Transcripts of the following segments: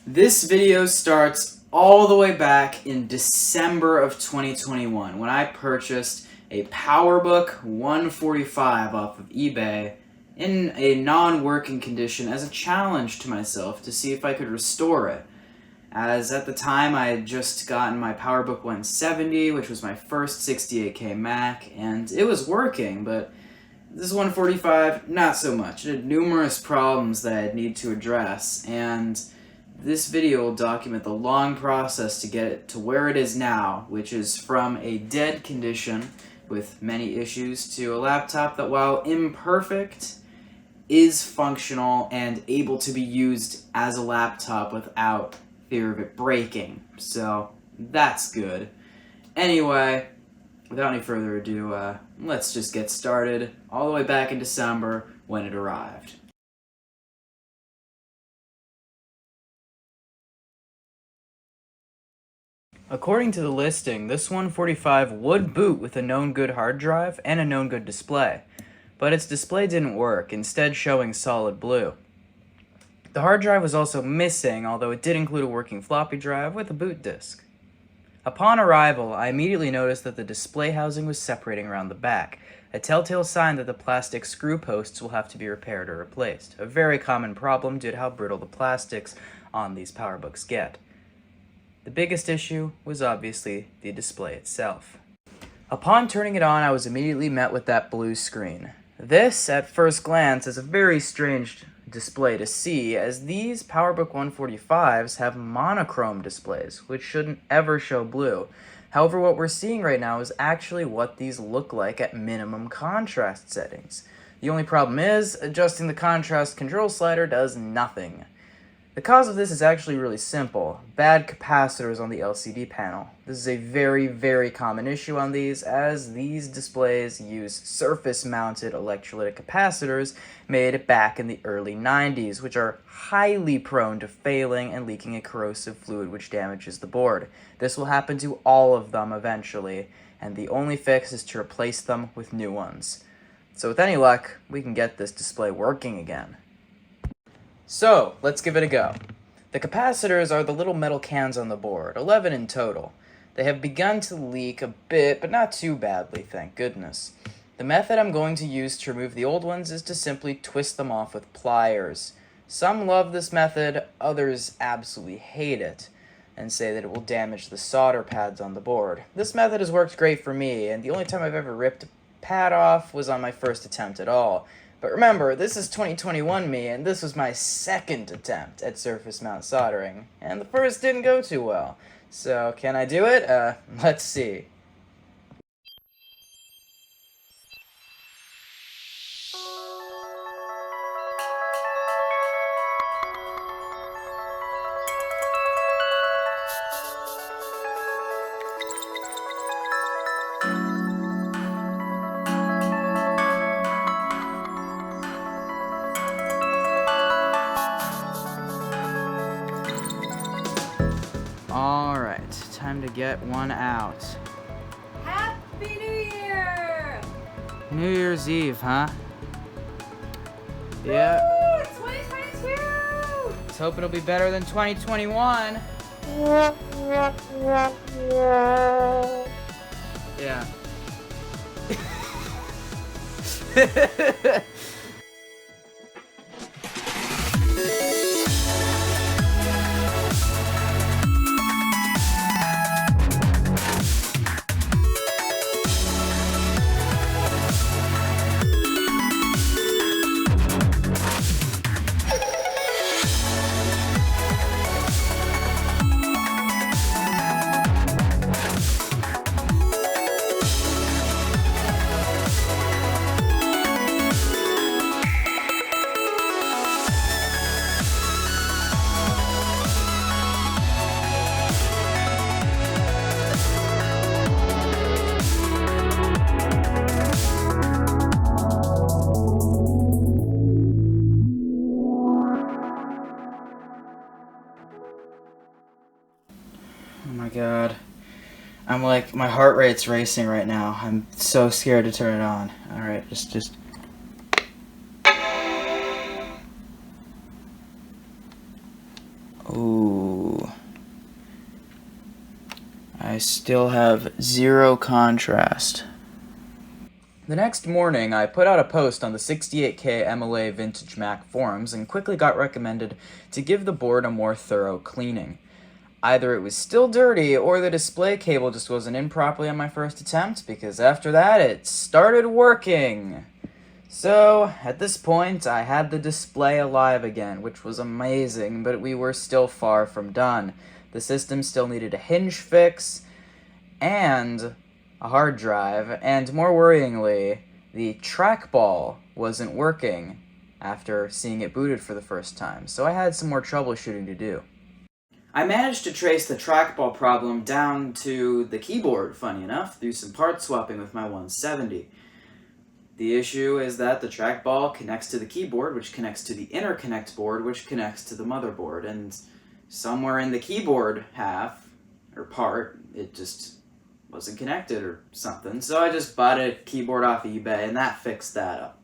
This video starts all the way back in December of 2021 when I purchased a PowerBook 145 off of eBay in a non-working condition as a challenge to myself to see if I could restore it. As at the time I had just gotten my PowerBook 170, which was my first 68K Mac, and it was working, but this 145, not so much. It had numerous problems that I'd need to address, and this video will document the long process to get it to where it is now, which is from a dead condition with many issues to a laptop that, while imperfect, is functional and able to be used as a laptop without fear of it breaking. So that's good. Anyway, without any further ado, let's just get started all the way back in December when it arrived. According to the listing, this 145 would boot with a known good hard drive and a known good display, but its display didn't work, instead showing solid blue. The hard drive was also missing, although it did include a working floppy drive with a boot disk. Upon arrival, I immediately noticed that the display housing was separating around the back, a telltale sign that the plastic screw posts will have to be repaired or replaced, a very common problem due to how brittle the plastics on these PowerBooks get. The biggest issue was obviously the display itself. Upon turning it on, I was immediately met with that blue screen. This, at first glance, is a very strange display to see, as these PowerBook 145s have monochrome displays, which shouldn't ever show blue. However, what we're seeing right now is actually what these look like at minimum contrast settings. The only problem is, adjusting the contrast control slider does nothing. The cause of this is actually really simple: bad capacitors on the LCD panel. This is a very, very common issue on these, as these displays use surface-mounted electrolytic capacitors made back in the early 90s, which are highly prone to failing and leaking a corrosive fluid which damages the board. This will happen to all of them eventually, and the only fix is to replace them with new ones. So with any luck, we can get this display working again. So, let's give it a go. The capacitors are the little metal cans on the board, 11 in total. They have begun to leak a bit, but not too badly, thank goodness. The method I'm going to use to remove the old ones is to simply twist them off with pliers. Some love this method, others absolutely hate it, and say that it will damage the solder pads on the board. This method has worked great for me, and the only time I've ever ripped a pad off was on my first attempt at all. But remember, this is 2021 me, and this was my second attempt at surface mount soldering, and the first didn't go too well. So, can I do it? Let's see. Alright, time to get one out. Happy New Year! New Year's Eve, huh? Yeah. Woo! It's 2022! Let's hope it'll be better than 2021. Yeah. Oh my god. I'm like, my heart rate's racing right now. I'm so scared to turn it on. Alright, just... Ooh. I still have zero contrast. The next morning, I put out a post on the 68K MLA Vintage Mac forums and quickly got recommended to give the board a more thorough cleaning. Either it was still dirty or the display cable just wasn't in properly on my first attempt, because after that it started working. So, at this point, I had the display alive again, which was amazing, but we were still far from done. The system still needed a hinge fix, and a hard drive, and more worryingly, the trackball wasn't working after seeing it booted for the first time, so I had some more troubleshooting to do. I managed to trace the trackball problem down to the keyboard, funny enough, through some part swapping with my 170. The issue is that the trackball connects to the keyboard, which connects to the interconnect board, which connects to the motherboard, and somewhere in the keyboard half, or part, it just wasn't connected or something, so I just bought a keyboard off eBay, and that fixed that up.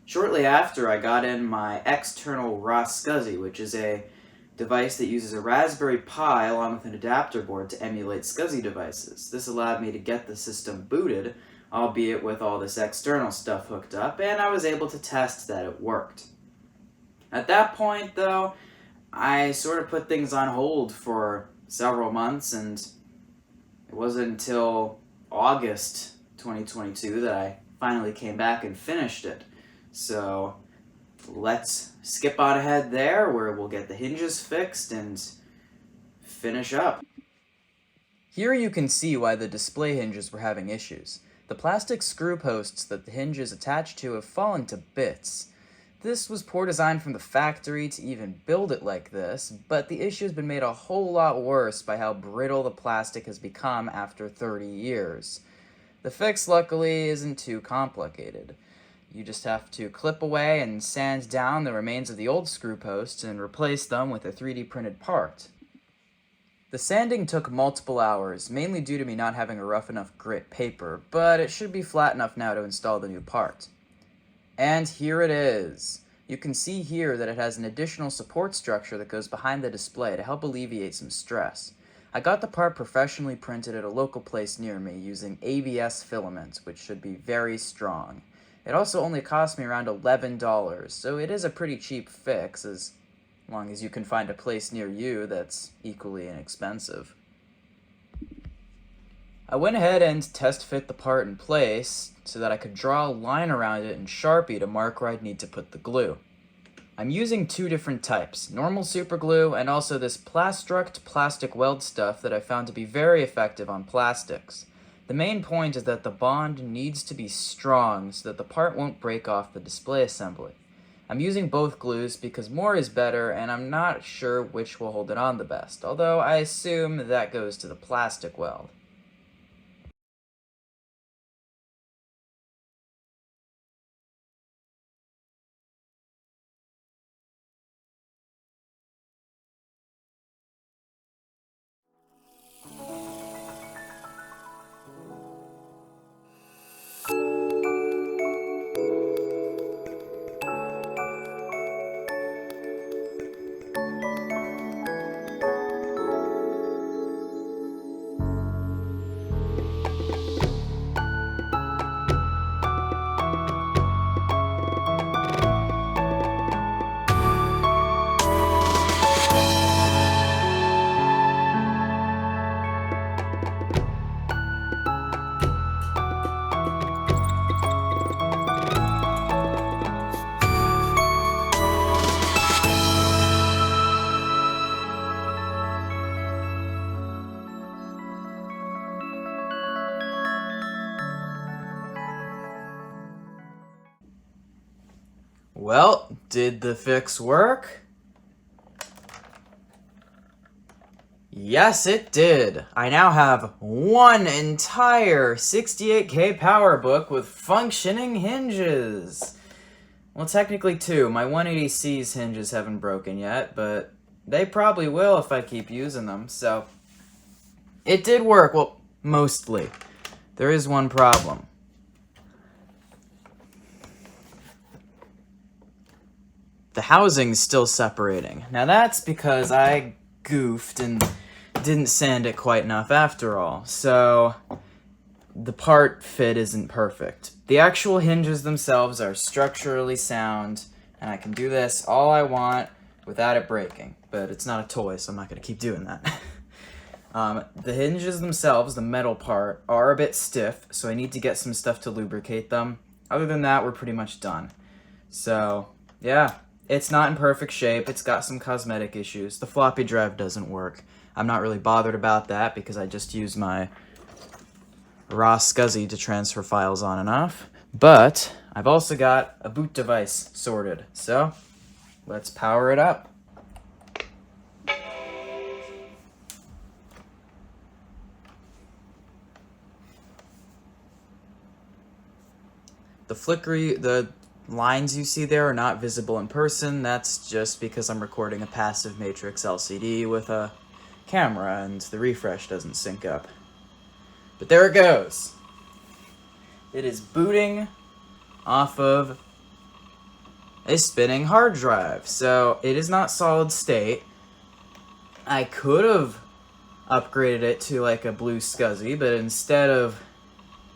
Shortly after, I got in my external raw SCSI, which is a device that uses a Raspberry Pi along with an adapter board to emulate SCSI devices. This allowed me to get the system booted, albeit with all this external stuff hooked up, and I was able to test that it worked. At that point, though, I sort of put things on hold for several months, and it wasn't until August 2022 that I finally came back and finished it. So let's skip on ahead there, where we'll get the hinges fixed and finish up. Here you can see why the display hinges were having issues. The plastic screw posts that the hinge is attached to have fallen to bits. This was poor design from the factory to even build it like this, but the issue has been made a whole lot worse by how brittle the plastic has become after 30 years. The fix, luckily, isn't too complicated. You just have to clip away and sand down the remains of the old screw posts and replace them with a 3D printed part. The sanding took multiple hours, mainly due to me not having a rough enough grit paper, but it should be flat enough now to install the new part. And here it is. You can see here that it has an additional support structure that goes behind the display to help alleviate some stress. I got the part professionally printed at a local place near me using ABS filaments, which should be very strong. It also only cost me around $11, so it is a pretty cheap fix, as long as you can find a place near you that's equally inexpensive. I went ahead and test fit the part in place so that I could draw a line around it in Sharpie to mark where I'd need to put the glue. I'm using two different types, normal super glue and also this Plastruct plastic weld stuff that I found to be very effective on plastics. The main point is that the bond needs to be strong so that the part won't break off the display assembly. I'm using both glues because more is better, and I'm not sure which will hold it on the best, although I assume that goes to the plastic weld. Well, did the fix work? Yes, it did. I now have one entire 68K PowerBook with functioning hinges. Well, technically two. My 180C's hinges haven't broken yet, but they probably will if I keep using them, so it did work. Well, mostly. There is one problem. The housing's still separating. Now that's because I goofed and didn't sand it quite enough after all, so the part fit isn't perfect. The actual hinges themselves are structurally sound, and I can do this all I want without it breaking, but it's not a toy, so I'm not going to keep doing that. The hinges themselves, the metal part, are a bit stiff, so I need to get some stuff to lubricate them. Other than that, we're pretty much done. So, yeah, it's not in perfect shape. It's got some cosmetic issues. The floppy drive doesn't work. I'm not really bothered about that because I just use my raw SCSI to transfer files on and off. But I've also got a boot device sorted, so let's power it up. The lines you see there are not visible in person. That's just because I'm recording a passive matrix LCD with a camera and the refresh doesn't sync up. But there it goes. It is booting off of a spinning hard drive. So it is not solid state. I could have upgraded it to like a blue SCSI, but instead of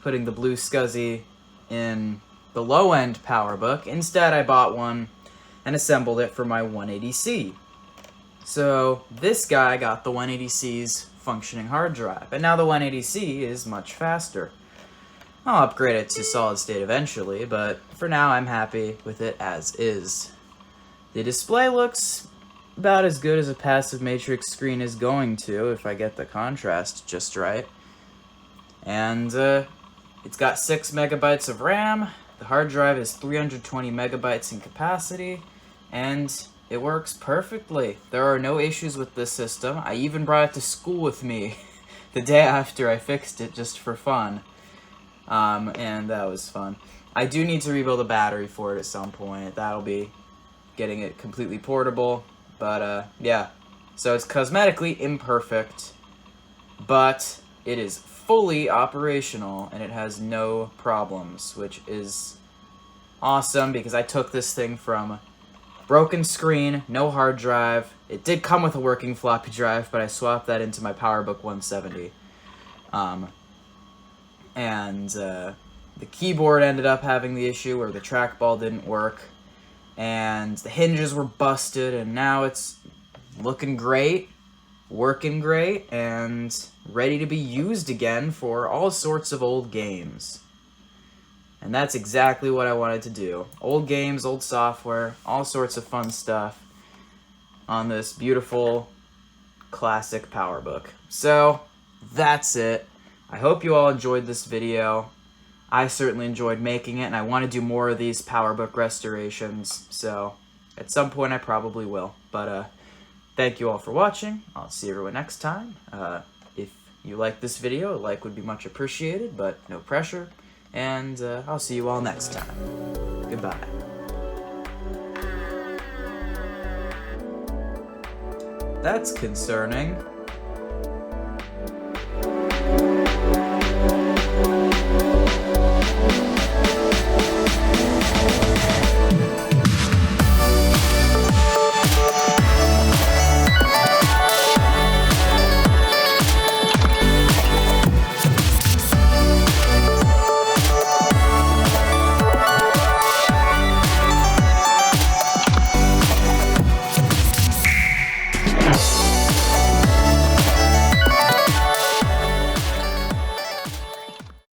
putting the blue SCSI in the low-end PowerBook, instead I bought one and assembled it for my 180C. So this guy got the 180C's functioning hard drive, and now the 180C is much faster. I'll upgrade it to solid state eventually, but for now I'm happy with it as is. The display looks about as good as a passive matrix screen is going to if I get the contrast just right. And it's got 6 megabytes of RAM. The hard drive is 320 megabytes in capacity, and it works perfectly. There are no issues with this system. I even brought it to school with me the day after I fixed it just for fun. And that was fun. I do need to rebuild a battery for it at some point. That'll be getting it completely portable. But, yeah. So it's cosmetically imperfect, but it is fully operational, and it has no problems, which is awesome because I took this thing from broken screen, no hard drive. It did come with a working floppy drive, but I swapped that into my PowerBook 170. The keyboard ended up having the issue where the trackball didn't work, and the hinges were busted, and now it's looking great, working great, and ready to be used again for all sorts of old games. And that's exactly what I wanted to do. Old games, old software, all sorts of fun stuff on this beautiful classic PowerBook. So, that's it. I hope you all enjoyed this video. I certainly enjoyed making it, and I want to do more of these PowerBook restorations, so at some point I probably will. But thank you all for watching. I'll see everyone next time. If you like this video, a like would be much appreciated, but no pressure. And I'll see you all next time. Goodbye. That's concerning.